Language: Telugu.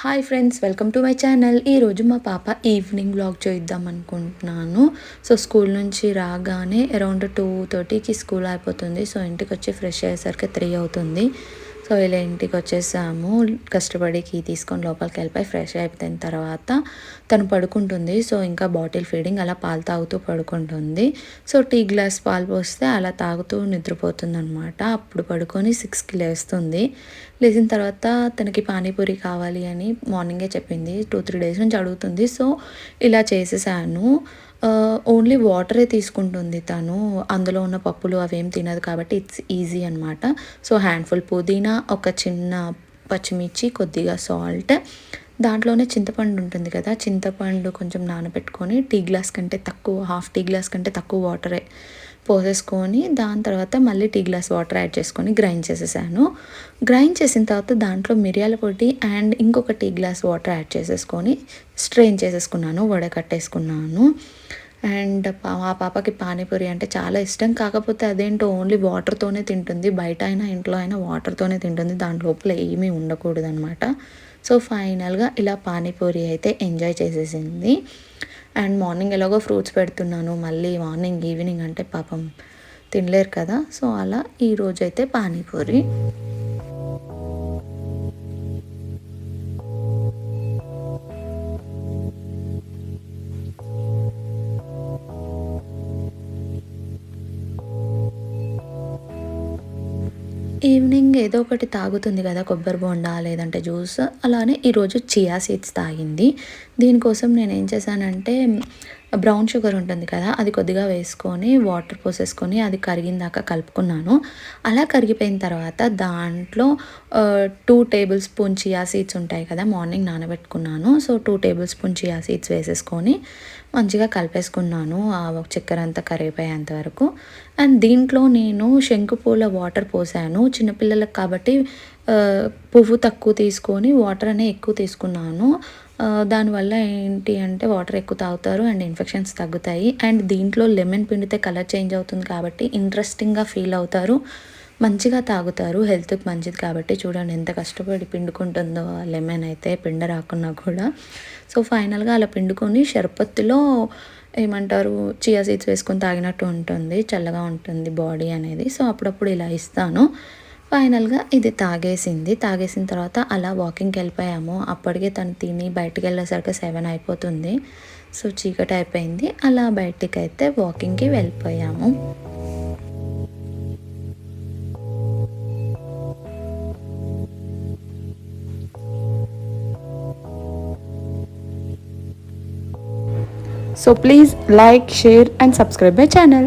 Hi friends, welcome to my channel. ఈరోజు మా పాప ఈవినింగ్ వ్లాగ్ చేద్దాం అనుకుంటున్నాను. సో స్కూల్ నుంచి రాగానే అరౌండ్ 2:30కి స్కూల్ అయిపోతుంది. సో ఇంటికి వచ్చి ఫ్రెష్ అయ్యేసరికి 3 అవుతుంది. సో ఇలా ఇంటికి వచ్చేసాము. కష్టపడి కీ తీసుకొని లోపలికి వెళ్ళిపోయి ఫ్రెష్ అయిపోయిన తర్వాత తను పడుకుంటుంది. సో ఇంకా బాటిల్ ఫీడింగ్ అలా పాలు తాగుతూ పడుకుంటుంది. సో టీ గ్లాస్ పాలు పోస్తే అలా తాగుతూ నిద్రపోతుంది అనమాట. అప్పుడు పడుకొని 6కి లేస్తుంది. లేచిన తర్వాత తనకి పానీపూరి కావాలి అని మార్నింగే చెప్పింది. 2-3 డేస్ నుంచి అడుగుతుంది. సో ఇలా చేసేసాను. ఓన్లీ వాటరే తీసుకుంటుంది తను. అందులో ఉన్న పప్పులు అవేం తినదు కాబట్టి ఇట్స్ ఈజీ అనమాట. సో హ్యాండ్ఫుల్ పుదీనా, ఒక చిన్న పచ్చిమిర్చి, కొద్దిగా సాల్ట్, దాంట్లోనే చింతపండు ఉంటుంది కదా, చింతపండు కొంచెం నానబెట్టుకొని టీ గ్లాస్ కంటే తక్కువ, హాఫ్ టీ గ్లాస్ కంటే తక్కువ వాటరే పోసేసుకొని దాని తర్వాత మళ్ళీ టీ గ్లాస్ వాటర్ యాడ్ చేసుకొని గ్రైండ్ చేసేసాను. గ్రైండ్ చేసిన తర్వాత దాంట్లో మిరియాల పొడి అండ్ ఇంకొక టీ గ్లాస్ వాటర్ యాడ్ చేసేసుకొని స్ట్రెయిన్ చేసేసుకున్నాను, వడకట్టేసుకున్నాను. అండ్ మా పాపకి పానీపూరి అంటే చాలా ఇష్టం. కాకపోతే అదేంటో ఓన్లీ వాటర్తోనే తింటుంది. బయట అయినా ఇంట్లో అయినా వాటర్తోనే తింటుంది. దాని లోపల ఏమీ ఉండకూడదు అనమాట. సో ఫైనల్గా ఇలా పానీపూరి అయితే ఎంజాయ్ చేసేసింది. అండ్ మార్నింగ్ ఎలాగో ఫ్రూట్స్ పెడుతున్నాను, మళ్ళీ మార్నింగ్ ఈవినింగ్ అంటే పాపం తినలేరు కదా. సో అలా ఈరోజైతే పానీపూరి. ఈవినింగ్ ఏదో ఒకటి తాగుతుంది కదా, కొబ్బరి బోండా లేదంటే జ్యూస్. అలానే ఈరోజు చియా సీడ్స్ తాగింది. దీనికోసం నేనేం చేశానంటే బ్రౌన్ షుగర్ ఉంటుంది కదా, అది కొద్దిగా వేసుకొని వాటర్ పోసేసుకొని అది కరిగిందాక కలుపుకున్నాను. అలా కరిగిపోయిన తర్వాత దాంట్లో 2 టేబుల్ స్పూన్ చియా సీడ్స్ ఉంటాయి కదా, మార్నింగ్ నానబెట్టుకున్నాను. So 2 tablespoon chia seeds వేసేసుకొని మంచిగా కలిపేసుకున్నాను ఆ చక్కెర అంతా కరిగిపోయేంత వరకు. అండ్ దీంట్లో నేను శంకుపూల వాటర్ పోసాను. చిన్నపిల్లలకు కాబట్టి పువ్వు తక్కువ తీసుకొని వాటర్ అనే ఎక్కువ తీసుకున్నాను. దానివల్ల ఏంటి అంటే వాటర్ ఎక్కువ తాగుతారు అండ్ ఇన్ఫెక్షన్స్ తగ్గుతాయి. అండ్ దీంట్లో లెమన్ పిండితే కలర్ చేంజ్ అవుతుంది కాబట్టి ఇంట్రెస్టింగ్గా ఫీల్ అవుతారు, మంచిగా తాగుతారు. హెల్త్కి మంచిది కాబట్టి చూడండి ఎంత కష్టపడి పిండుకుంటుందో ఆ లెమన్ అయితే, పిండ రాకున్నా కూడా. సో ఫైనల్గా అలా పిండుకొని షర్బత్తులో ఏమంటారు చియా సీడ్స్ వేసుకొని తాగినట్టు ఉంటుంది, చల్లగా ఉంటుంది బాడీ అనేది. సో అప్పుడప్పుడు ఇలా ఇస్తాను. ఫైనల్గా ఇది తాగేసింది. తాగేసిన తర్వాత అలా వాకింగ్కి వెళ్ళిపోయాము. అప్పటికే తను తిని బయటికి వెళ్ళేసరికి 7 అయిపోతుంది. సో చీకటి అయిపోయింది. అలా బయటికి అయితే వాకింగ్కి వెళ్ళిపోయాము. So please like, share and subscribe my channel.